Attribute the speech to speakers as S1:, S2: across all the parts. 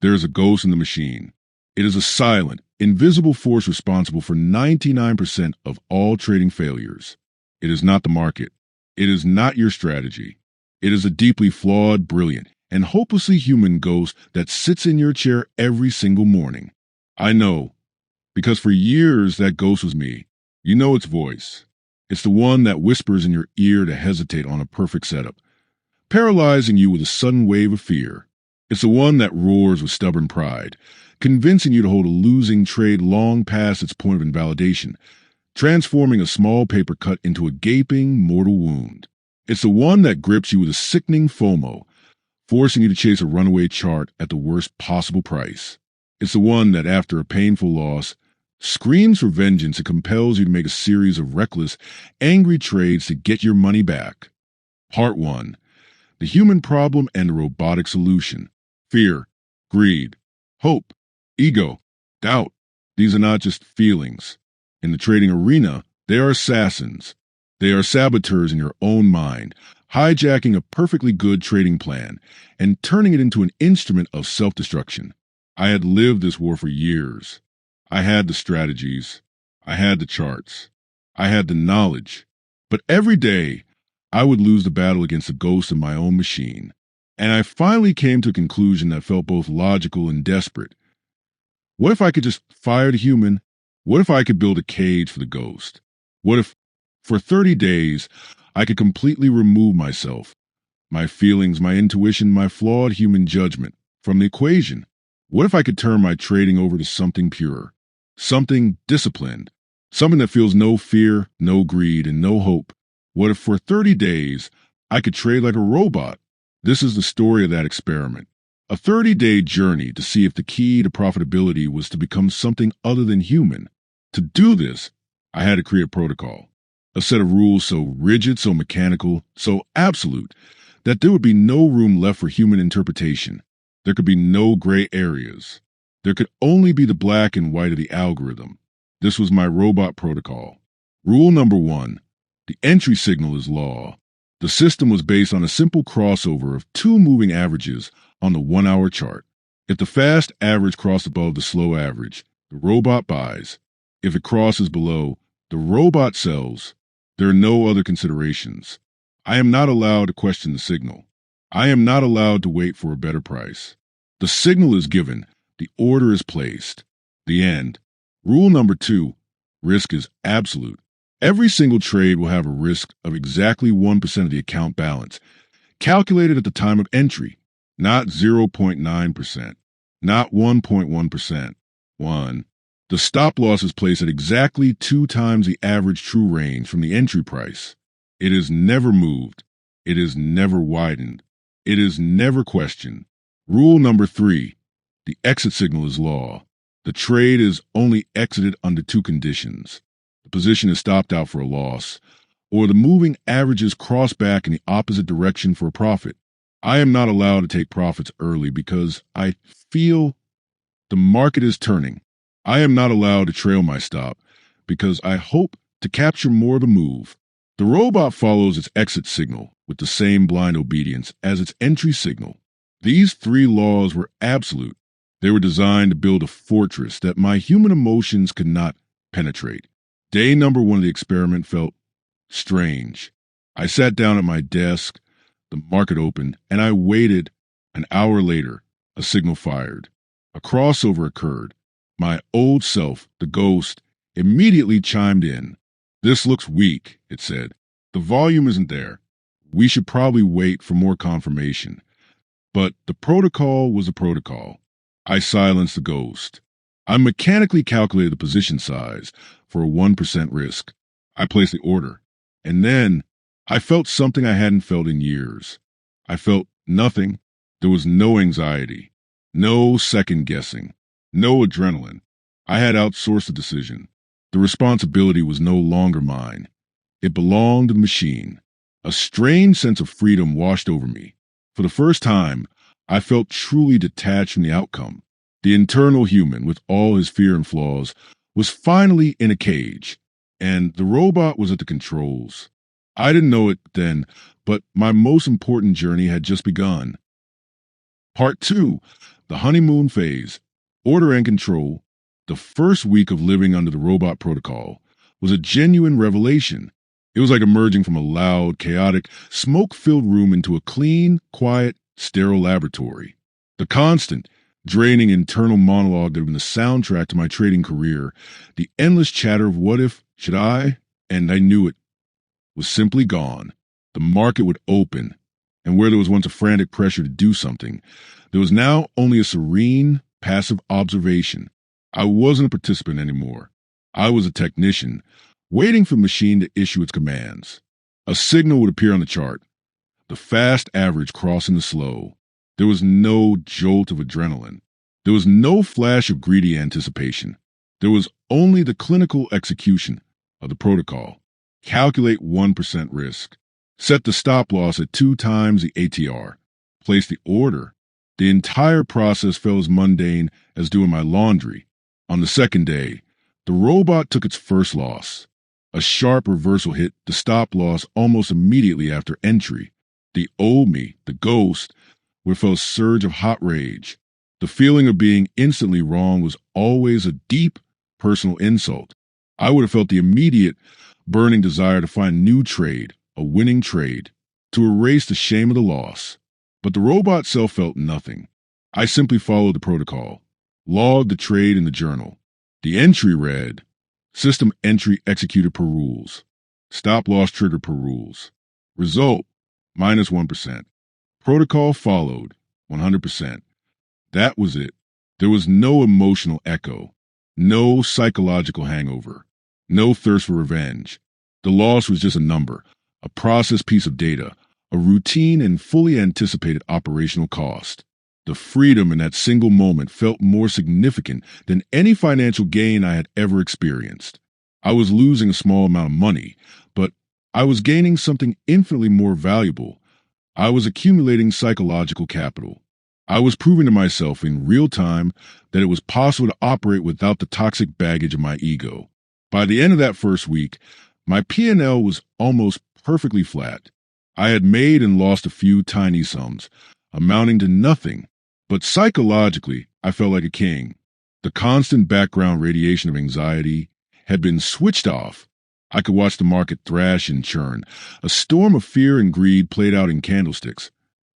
S1: There is a ghost in the machine. It is a silent, invisible force responsible for 99% of all trading failures. It is not the market. It is not your strategy. It is a deeply flawed, brilliant, and hopelessly human ghost that sits in your chair every single morning. I know, because for years that ghost was me. You know its voice. It's the one that whispers in your ear to hesitate on a perfect setup, paralyzing you with a sudden wave of fear. It's the one that roars with stubborn pride, convincing you to hold a losing trade long past its point of invalidation, transforming a small paper cut into a gaping, mortal wound. It's the one that grips you with a sickening FOMO, forcing you to chase a runaway chart at the worst possible price. It's the one that, after a painful loss, screams for vengeance and compels you to make a series of reckless, angry trades to get your money back. Part 1. The human problem and the robotic solution. Fear, greed, hope, ego, doubt. These are not just feelings. In the trading arena, they are assassins. They are saboteurs in your own mind, hijacking a perfectly good trading plan and turning it into an instrument of self-destruction. I had lived this war for years. I had the strategies. I had the charts. I had the knowledge. But every day, I would lose the battle against the ghost in my own machine. And I finally came to a conclusion that felt both logical and desperate. What if I could just fire the human? What if I could build a cage for the ghost? What if, for 30 days, I could completely remove myself, my feelings, my intuition, my flawed human judgment from the equation? What if I could turn my trading over to something pure, something disciplined, something that feels no fear, no greed, and no hope? What if for 30 days I could trade like a robot? This is the story of that experiment. A 30-day journey to see if the key to profitability was to become something other than human. To do this, I had to create a protocol, a set of rules so rigid, so mechanical, so absolute, that there would be no room left for human interpretation. There could be no gray areas. There could only be the black and white of the algorithm. This was my robot protocol. Rule number 1. The entry signal is law. The system was based on a simple crossover of two moving averages on the 1-hour chart. If the fast average crossed above the slow average, the robot buys. If it crosses below, the robot sells. There are no other considerations. I am not allowed to question the signal. I am not allowed to wait for a better price. The signal is given. The order is placed. The end. Rule number 2. Risk is absolute. Every single trade will have a risk of exactly 1% of the account balance, calculated at the time of entry, not 0.9%, not 1.1%. 1. The stop loss is placed at exactly 2 times the average true range from the entry price. It is never moved. It is never widened. It is never questioned. Rule number 3. The exit signal is law. The trade is only exited under 2 conditions. The position is stopped out for a loss, or the moving averages cross back in the opposite direction for a profit. I am not allowed to take profits early because I feel the market is turning. I am not allowed to trail my stop because I hope to capture more of the move. The robot follows its exit signal with the same blind obedience as its entry signal. These 3 laws were absolute. They were designed to build a fortress that my human emotions could not penetrate. Day number 1 of the experiment felt strange. I sat down at my desk, the market opened, and I waited. An hour later, a signal fired. A crossover occurred. My old self, the ghost, immediately chimed in. "This looks weak," it said. "The volume isn't there. We should probably wait for more confirmation." But the protocol was a protocol. I silenced the ghost. I mechanically calculated the position size for a 1% risk. I placed the order. And then I felt something I hadn't felt in years. I felt nothing. There was no anxiety, no second guessing, no adrenaline. I had outsourced the decision. The responsibility was no longer mine. It belonged to the machine. A strange sense of freedom washed over me. For the first time, I felt truly detached from the outcome. The internal human, with all his fear and flaws, was finally in a cage, and the robot was at the controls. I didn't know it then, but my most important journey had just begun. Part 2. The honeymoon phase, order and control, the first week of living under the robot protocol, was a genuine revelation. It was like emerging from a loud, chaotic, smoke-filled room into a clean, quiet, sterile laboratory. The constant, draining internal monologue that had been the soundtrack to my trading career, the endless chatter of what if, should I, and I knew it, was simply gone. The market would open, and where there was once a frantic pressure to do something, there was now only a serene, passive observation. I wasn't a participant anymore. I was a technician, waiting for the machine to issue its commands. A signal would appear on the chart, the fast average crossing the slow. There was no jolt of adrenaline. There was no flash of greedy anticipation. There was only the clinical execution of the protocol. Calculate 1% risk. Set the stop loss at 2 times the ATR. Place the order. The entire process felt as mundane as doing my laundry. On the second day, the robot took its first loss. A sharp reversal hit the stop loss almost immediately after entry. The old me, the ghost, would feel a surge of hot rage. The feeling of being instantly wrong was always a deep personal insult. I would have felt the immediate, burning desire to find a new trade, a winning trade, to erase the shame of the loss. But the robot self felt nothing. I simply followed the protocol, logged the trade in the journal. The entry read, System entry executed per rules. Stop loss triggered per rules. Result, minus 1%. Protocol followed, 100%. That was it. There was no emotional echo, no psychological hangover, no thirst for revenge. The loss was just a number, a processed piece of data, a routine and fully anticipated operational cost. The freedom in that single moment felt more significant than any financial gain I had ever experienced. I was losing a small amount of money, but I was gaining something infinitely more valuable. I was accumulating psychological capital. I was proving to myself in real time that it was possible to operate without the toxic baggage of my ego. By the end of that first week, my P&L was almost perfectly flat. I had made and lost a few tiny sums, amounting to nothing. But psychologically, I felt like a king. The constant background radiation of anxiety had been switched off. I could watch the market thrash and churn. A storm of fear and greed played out in candlesticks.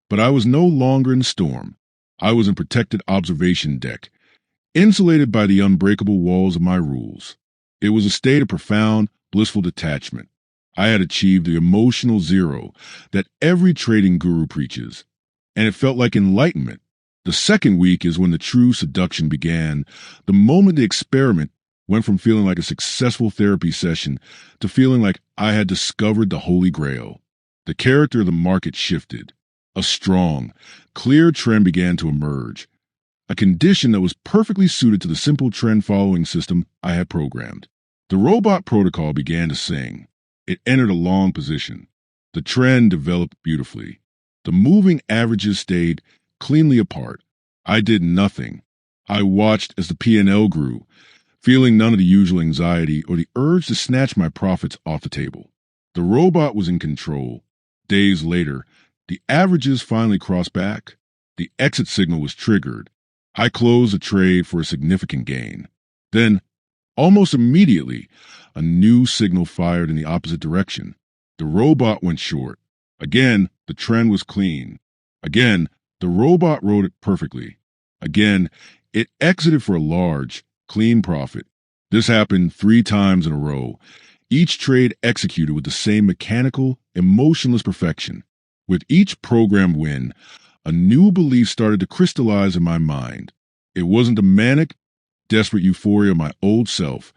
S1: But I was no longer in the storm. I was in protected observation deck, insulated by the unbreakable walls of my rules. It was a state of profound, blissful detachment. I had achieved the emotional zero that every trading guru preaches, and it felt like enlightenment. The second week is when the true seduction began. The moment the experiment went from feeling like a successful therapy session to feeling like I had discovered the Holy Grail. The character of the market shifted. A strong, clear trend began to emerge, a condition that was perfectly suited to the simple trend-following system I had programmed. The robot protocol began to sing. It entered a long position. The trend developed beautifully. The moving averages stayed cleanly apart. I did nothing. I watched as the P&L grew, feeling none of the usual anxiety or the urge to snatch my profits off the table. The robot was in control. Days later, the averages finally crossed back. The exit signal was triggered. I closed the trade for a significant gain. Then, almost immediately, a new signal fired in the opposite direction. The robot went short. Again, the trend was clean. Again, the robot rode it perfectly. Again, it exited for a large, clean profit. This happened 3 times in a row, each trade executed with the same mechanical, emotionless perfection. With each program win, a new belief started to crystallize in my mind. It wasn't the manic, desperate euphoria of my old self,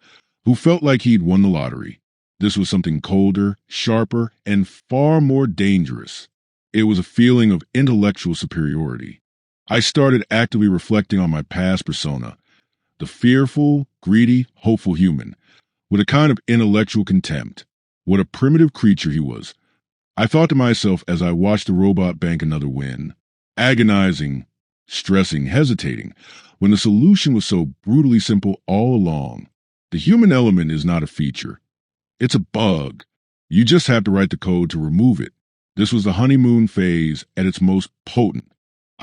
S1: who felt like he'd won the lottery. This was something colder, sharper, and far more dangerous. It was a feeling of intellectual superiority. I started actively reflecting on my past persona, the fearful, greedy, hopeful human, with a kind of intellectual contempt. What a primitive creature he was. I thought to myself as I watched the robot bank another win, agonizing, stressing, hesitating, when the solution was so brutally simple all along. The human element is not a feature. It's a bug. You just have to write the code to remove it. This was the honeymoon phase at its most potent.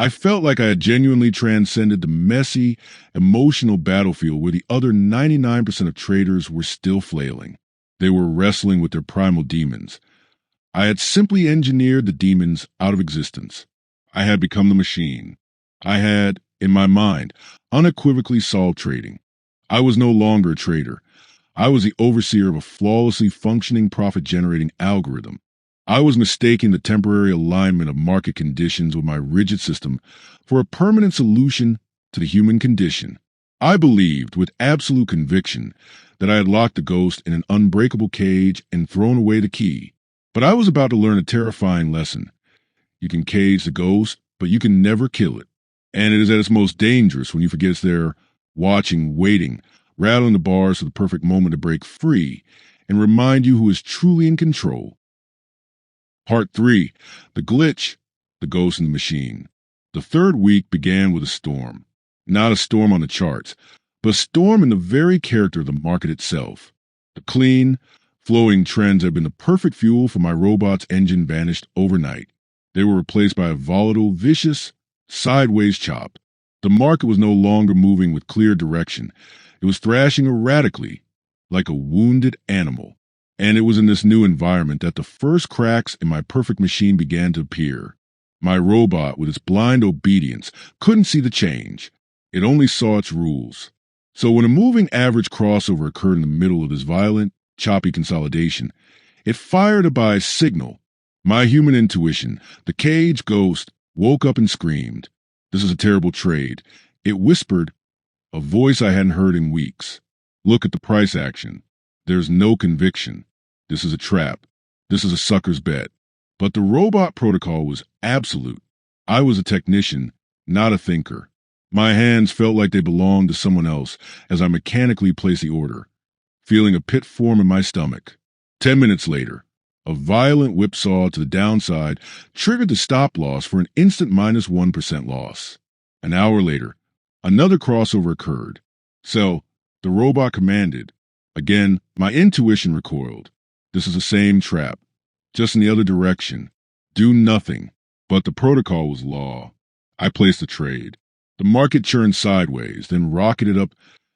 S1: I felt like I had genuinely transcended the messy, emotional battlefield where the other 99% of traders were still flailing. They were wrestling with their primal demons. I had simply engineered the demons out of existence. I had become the machine. I had, in my mind, unequivocally solved trading. I was no longer a trader. I was the overseer of a flawlessly functioning profit-generating algorithm. I was mistaking the temporary alignment of market conditions with my rigid system for a permanent solution to the human condition. I believed with absolute conviction that I had locked the ghost in an unbreakable cage and thrown away the key. But I was about to learn a terrifying lesson. You can cage the ghost, but you can never kill it. And it is at its most dangerous when you forget it's there, watching, waiting, rattling the bars for the perfect moment to break free and remind you who is truly in control. Part 3. The Glitch, the Ghost in the Machine. The third week began with a storm. Not a storm on the charts, but a storm in the very character of the market itself. The clean, flowing trends had been the perfect fuel for my robot's engine vanished overnight. They were replaced by a volatile, vicious, sideways chop. The market was no longer moving with clear direction. It was thrashing erratically, like a wounded animal. And it was in this new environment that the first cracks in my perfect machine began to appear. My robot, with its blind obedience, couldn't see the change. It only saw its rules. So when a moving average crossover occurred in the middle of this violent, choppy consolidation, it fired a buy signal. My human intuition, the cage ghost, woke up and screamed. This is a terrible trade. It whispered, a voice I hadn't heard in weeks. Look at the price action. There's no conviction. This is a trap. This is a sucker's bet. But the robot protocol was absolute. I was a technician, not a thinker. My hands felt like they belonged to someone else as I mechanically placed the order, feeling a pit form in my stomach. 10 minutes later, a violent whipsaw to the downside triggered the stop loss for an instant minus 1% loss. An hour later, another crossover occurred. So, the robot commanded. Again, my intuition recoiled. This is the same trap, just in the other direction. Do nothing. But the protocol was law. I placed the trade. The market churned sideways, then rocketed up,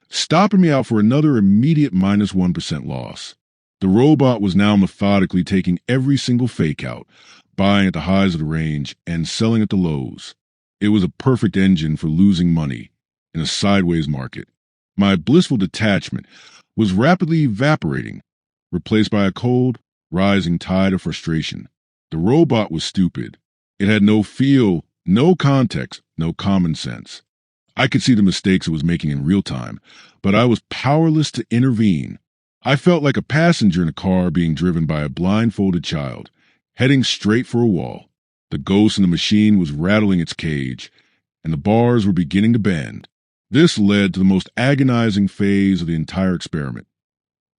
S1: stopping me out for another immediate minus 1% loss. The robot was now methodically taking every single fake out, buying at the highs of the range and selling at the lows. It was a perfect engine for losing money in a sideways market. My blissful detachment was rapidly evaporating, replaced by a cold, rising tide of frustration. The robot was stupid. It had no feel, no context, no common sense. I could see the mistakes it was making in real time, but I was powerless to intervene. I felt like a passenger in a car being driven by a blindfolded child, heading straight for a wall. The ghost in the machine was rattling its cage, and the bars were beginning to bend. This led to the most agonizing phase of the entire experiment.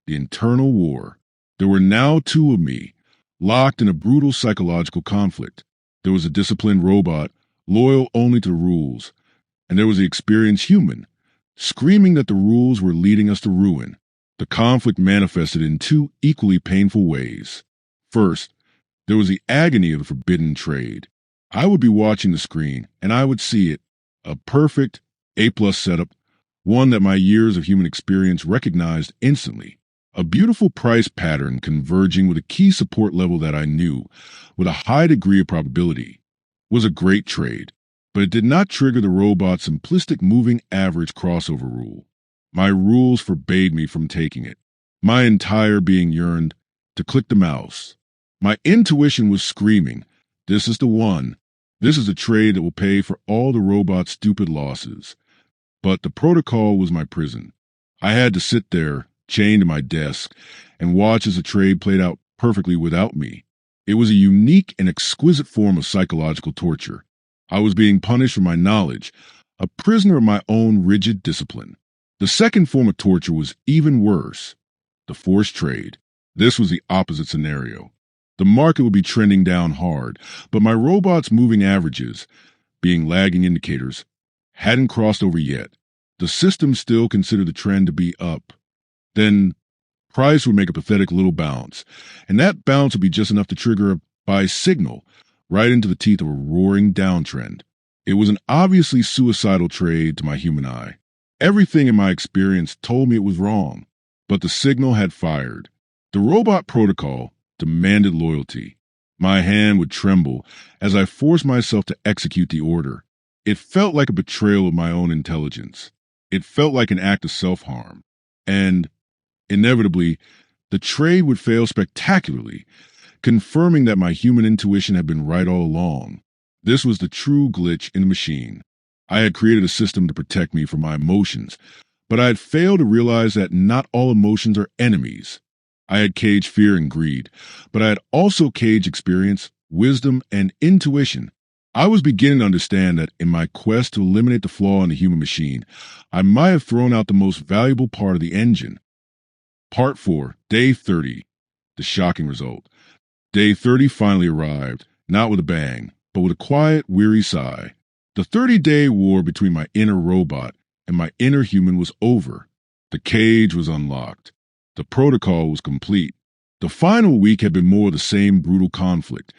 S1: The internal war. There were now two of me, locked in a brutal psychological conflict. There was a disciplined robot, loyal only to the rules, and there was the experienced human, screaming that the rules were leading us to ruin. The conflict manifested in two equally painful ways. First, there was the agony of the forbidden trade. I would be watching the screen, and I would see it, a perfect A-plus setup, one that my years of human experience recognized instantly. A beautiful price pattern converging with a key support level that I knew, with a high degree of probability, was a great trade, but it did not trigger the robot's simplistic moving average crossover rule. My rules forbade me from taking it. My entire being yearned to click the mouse. My intuition was screaming, this is the one. This is a trade that will pay for all the robot's stupid losses. But the protocol was my prison. I had to sit there, chained to my desk, and watch as the trade played out perfectly without me. It was a unique and exquisite form of psychological torture. I was being punished for my knowledge, a prisoner of my own rigid discipline. The second form of torture was even worse, the forced trade. This was the opposite scenario. The market would be trending down hard, but my robot's moving averages, being lagging indicators, hadn't crossed over yet. The system still considered the trend to be up. Then price would make a pathetic little bounce, and that bounce would be just enough to trigger a buy signal right into the teeth of a roaring downtrend. It was an obviously suicidal trade to my human eye. Everything in my experience told me it was wrong, but the signal had fired. The robot protocol demanded loyalty. My hand would tremble as I forced myself to execute the order. It felt like a betrayal of my own intelligence. It felt like an act of self-harm. And, inevitably, the trade would fail spectacularly, confirming that my human intuition had been right all along. This was the true glitch in the machine. I had created a system to protect me from my emotions, but I had failed to realize that not all emotions are enemies. I had caged fear and greed, but I had also caged experience, wisdom, and intuition. I was beginning to understand that in my quest to eliminate the flaw in the human machine, I might have thrown out the most valuable part of the engine. Part 4, Day 30. The shocking result. Day 30 finally arrived, not with a bang, but with a quiet, weary sigh. The 30-day war between my inner robot and my inner human was over. The cage was unlocked. The protocol was complete. The final week had been more of the same brutal conflict.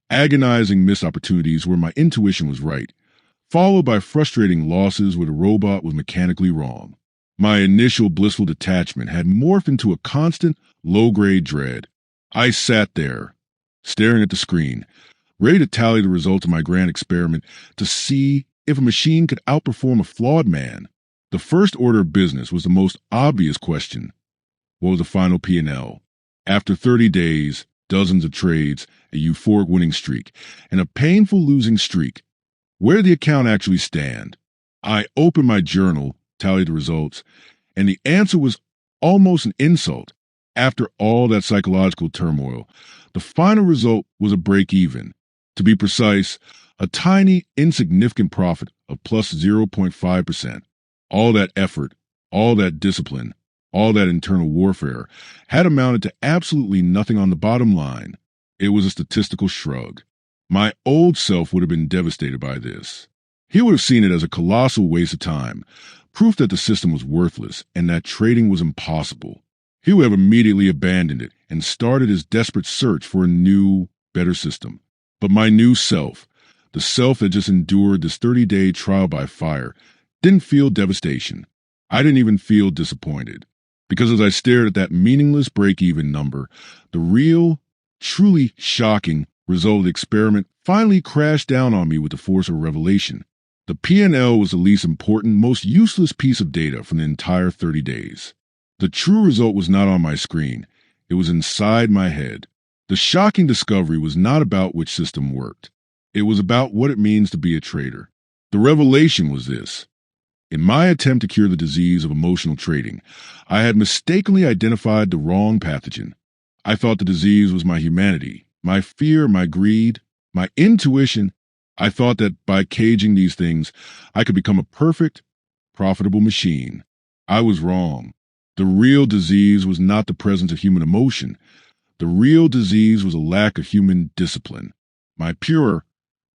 S1: Agonizing missed opportunities where my intuition was right, followed by frustrating losses where the robot was mechanically wrong. My initial blissful detachment had morphed into a constant, low-grade dread. I sat there, staring at the screen, ready to tally the results of my grand experiment to see if a machine could outperform a flawed man. The first order of business was the most obvious question. What was the final P&L? After 30 days, dozens of trades, a euphoric winning streak, and a painful losing streak, where did the account actually stand? I opened my journal, tallied the results, and the answer was almost an insult. After all that psychological turmoil, the final result was a break-even. To be precise, a tiny, insignificant profit of plus 0.5%. All that effort, all that discipline, all that internal warfare had amounted to absolutely nothing on the bottom line. It was a statistical shrug. My old self would have been devastated by this. He would have seen it as a colossal waste of time, proof that the system was worthless and that trading was impossible. He would have immediately abandoned it and started his desperate search for a new, better system. But my new self, the self that just endured this 30-day trial by fire, didn't feel devastation. I didn't even feel disappointed. Because as I stared at that meaningless break-even number, the real, truly shocking result of the experiment finally crashed down on me with the force of revelation. The P&L was the least important, most useless piece of data from the entire 30 days. The true result was not on my screen. It was inside my head. The shocking discovery was not about which system worked. It was about what it means to be a trader. The revelation was this. In my attempt to cure the disease of emotional trading, I had mistakenly identified the wrong pathogen. I thought the disease was my humanity, my fear, my greed, my intuition. I thought that by caging these things, I could become a perfect, profitable machine. I was wrong. The real disease was not the presence of human emotion. The real disease was a lack of human discipline. My pure,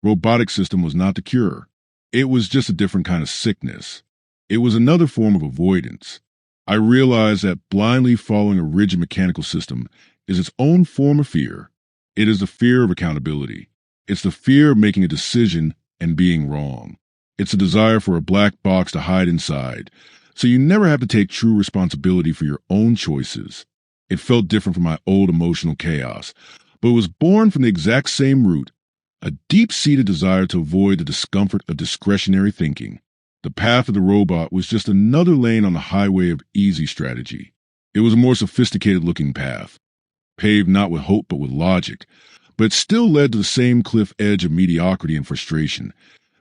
S1: robotic system was not the cure. It was just a different kind of sickness. It was another form of avoidance. I realized that blindly following a rigid mechanical system is its own form of fear. It is the fear of accountability. It's the fear of making a decision and being wrong. It's a desire for a black box to hide inside, so you never have to take true responsibility for your own choices. It felt different from my old emotional chaos, but it was born from the exact same root, a deep-seated desire to avoid the discomfort of discretionary thinking. The path of the robot was just another lane on the highway of easy strategy. It was a more sophisticated-looking path, paved not with hope but with logic, but it still led to the same cliff edge of mediocrity and frustration,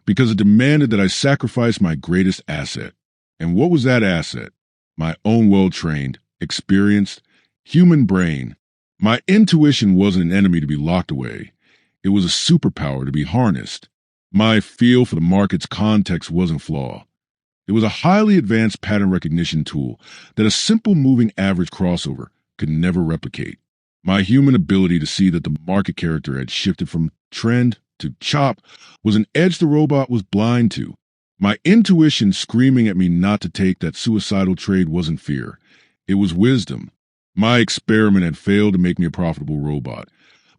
S1: because it demanded that I sacrifice my greatest asset. And what was that asset? My own well-trained, experienced, human brain. My intuition wasn't an enemy to be locked away. It was a superpower to be harnessed. My feel for the market's context wasn't flaw. It was a highly advanced pattern recognition tool that a simple moving average crossover could never replicate. My human ability to see that the market character had shifted from trend to chop was an edge the robot was blind to. My intuition screaming at me not to take that suicidal trade wasn't fear. It was wisdom. My experiment had failed to make me a profitable robot,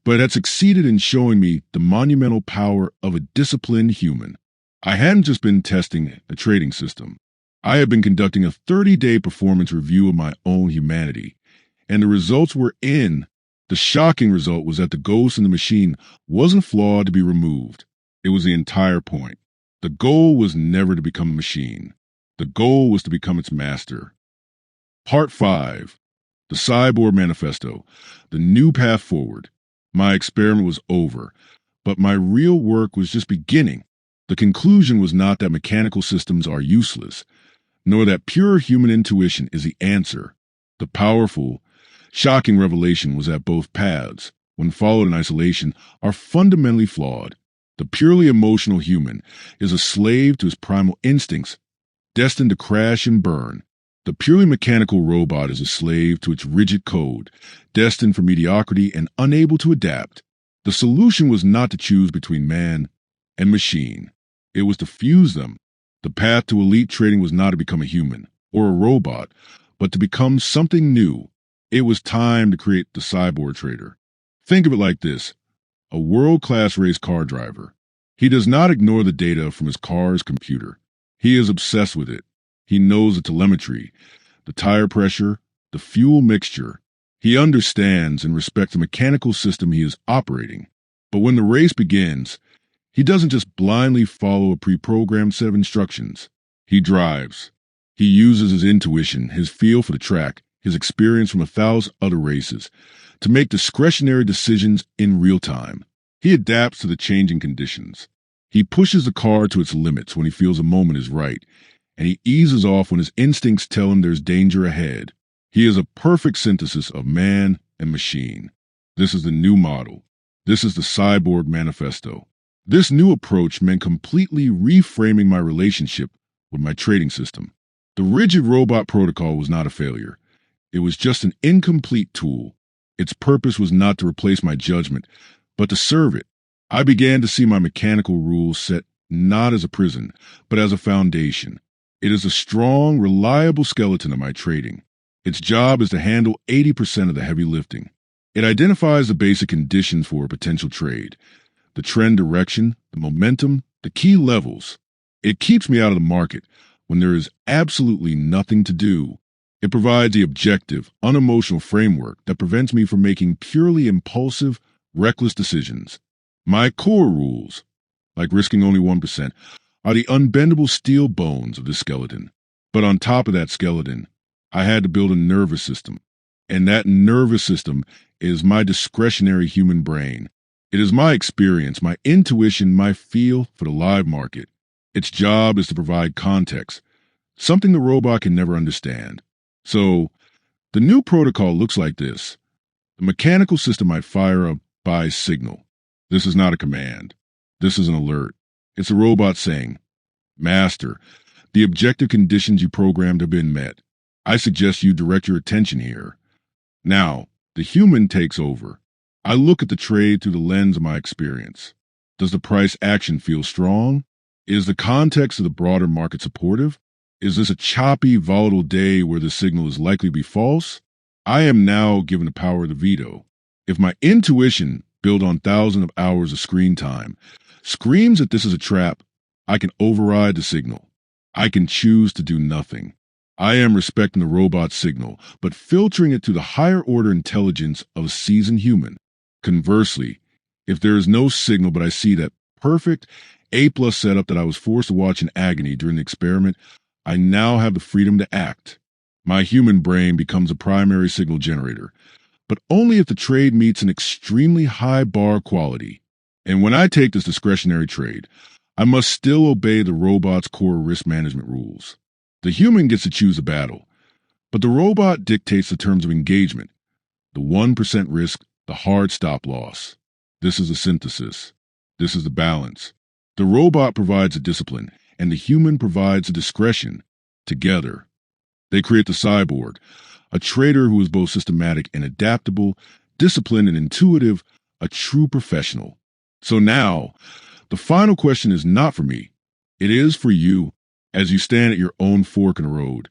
S1: but it had succeeded in showing me the monumental power of a disciplined human. I hadn't just been testing a trading system. I had been conducting a 30-day performance review of my own humanity, and the results were in. The shocking result was that the ghost in the machine wasn't flawed to be removed. It was the entire point. The goal was never to become a machine. The goal was to become its master. Part 5. The Cyborg Manifesto. The new path forward. My experiment was over, but my real work was just beginning. The conclusion was not that mechanical systems are useless, nor that pure human intuition is the answer. The powerful, shocking revelation was that both paths, when followed in isolation, are fundamentally flawed. The purely emotional human is a slave to his primal instincts, destined to crash and burn. The purely mechanical robot is a slave to its rigid code, destined for mediocrity and unable to adapt. The solution was not to choose between man and machine. It was to fuse them. The path to elite trading was not to become a human or a robot, but to become something new. It was time to create the cyborg trader. Think of it like this: a world-class race car driver. He does not ignore the data from his car's computer. He is obsessed with it. He knows the telemetry, the tire pressure, the fuel mixture. He understands and respects the mechanical system he is operating. But when the race begins, he doesn't just blindly follow a pre-programmed set of instructions. He drives. He uses his intuition, his feel for the track, his experience from 1,000 other races, to make discretionary decisions in real time. He adapts to the changing conditions. He pushes the car to its limits when he feels a moment is right, and he eases off when his instincts tell him there's danger ahead. He is a perfect synthesis of man and machine. This is the new model. This is the Cyborg Manifesto. This new approach meant completely reframing my relationship with my trading system. The rigid robot protocol was not a failure. It was just an incomplete tool. Its purpose was not to replace my judgment, but to serve it. I began to see my mechanical rules set not as a prison, but as a foundation. It is a strong, reliable skeleton of my trading. Its job is to handle 80% of the heavy lifting. It identifies the basic conditions for a potential trade: the trend direction, the momentum, the key levels. It keeps me out of the market when there is absolutely nothing to do. It provides the objective, unemotional framework that prevents me from making purely impulsive, reckless decisions. My core rules, like risking only 1%, are the unbendable steel bones of this skeleton. But on top of that skeleton, I had to build a nervous system. And that nervous system is my discretionary human brain. It is my experience, my intuition, my feel for the live market. Its job is to provide context, something the robot can never understand. So, the new protocol looks like this. The mechanical system might fire a buy signal. This is not a command. This is an alert. It's a robot saying, "Master, the objective conditions you programmed have been met. I suggest you direct your attention here." Now, the human takes over. I look at the trade through the lens of my experience. Does the price action feel strong? Is the context of the broader market supportive? Is this a choppy, volatile day where the signal is likely to be false? I am now given the power of the veto. If my intuition, built on thousands of hours of screen time, screams that this is a trap, I can override the signal. I can choose to do nothing. I am respecting the robot's signal, but filtering it through the higher order intelligence of a seasoned human. Conversely, if there is no signal but I see that perfect A+ setup that I was forced to watch in Agony during the experiment, I now have the freedom to act. My human brain becomes a primary signal generator, but only if the trade meets an extremely high bar quality. And when I take this discretionary trade, I must still obey the robot's core risk management rules. The human gets to choose a battle, but the robot dictates the terms of engagement, the 1% risk, the hard stop loss. This is a synthesis. This is the balance. The robot provides the discipline, and the human provides the discretion. Together, they create the cyborg, a trader who is both systematic and adaptable, disciplined and intuitive, a true professional. So now, the final question is not for me. It is for you. As you stand at your own fork in the road,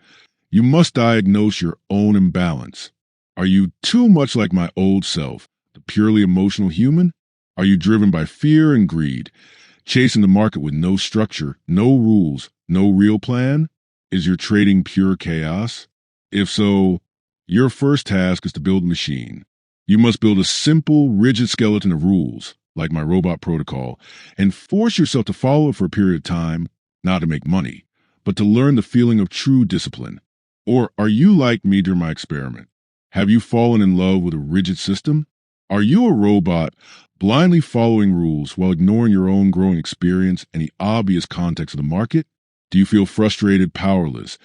S1: you must diagnose your own imbalance. Are you too much like my old self, the purely emotional human? Are you driven by fear and greed, Chasing the market with no structure, no rules, no real plan? Is your trading pure chaos? If so, your first task is to build a machine. You must build a simple, rigid skeleton of rules, like my robot protocol, and force yourself to follow it for a period of time, not to make money, but to learn the feeling of true discipline. Or are you like me during my experiment? Have you fallen in love with a rigid system? Are you a robot blindly following rules while ignoring your own growing experience and the obvious context of the market? Do you feel frustrated, powerless,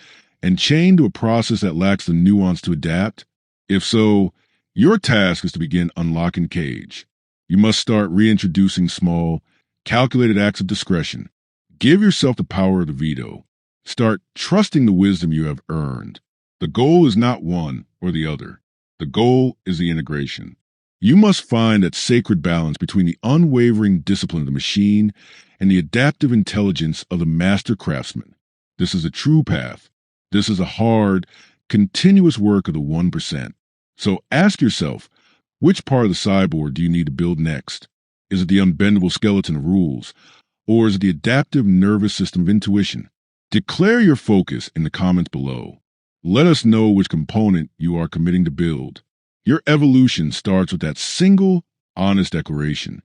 S1: and chained to a process that lacks the nuance to adapt? If so, your task is to begin unlocking cage. You must start reintroducing small, calculated acts of discretion. Give yourself the power of the veto. Start trusting the wisdom you have earned. The goal is not one or the other. The goal is the integration. You must find that sacred balance between the unwavering discipline of the machine and the adaptive intelligence of the master craftsman. This is a true path. This is a hard, continuous work of the 1%. So ask yourself, which part of the cyborg do you need to build next? Is it the unbendable skeleton of rules, or is it the adaptive nervous system of intuition? Declare your focus in the comments below. Let us know which component you are committing to build. Your evolution starts with that single, honest declaration.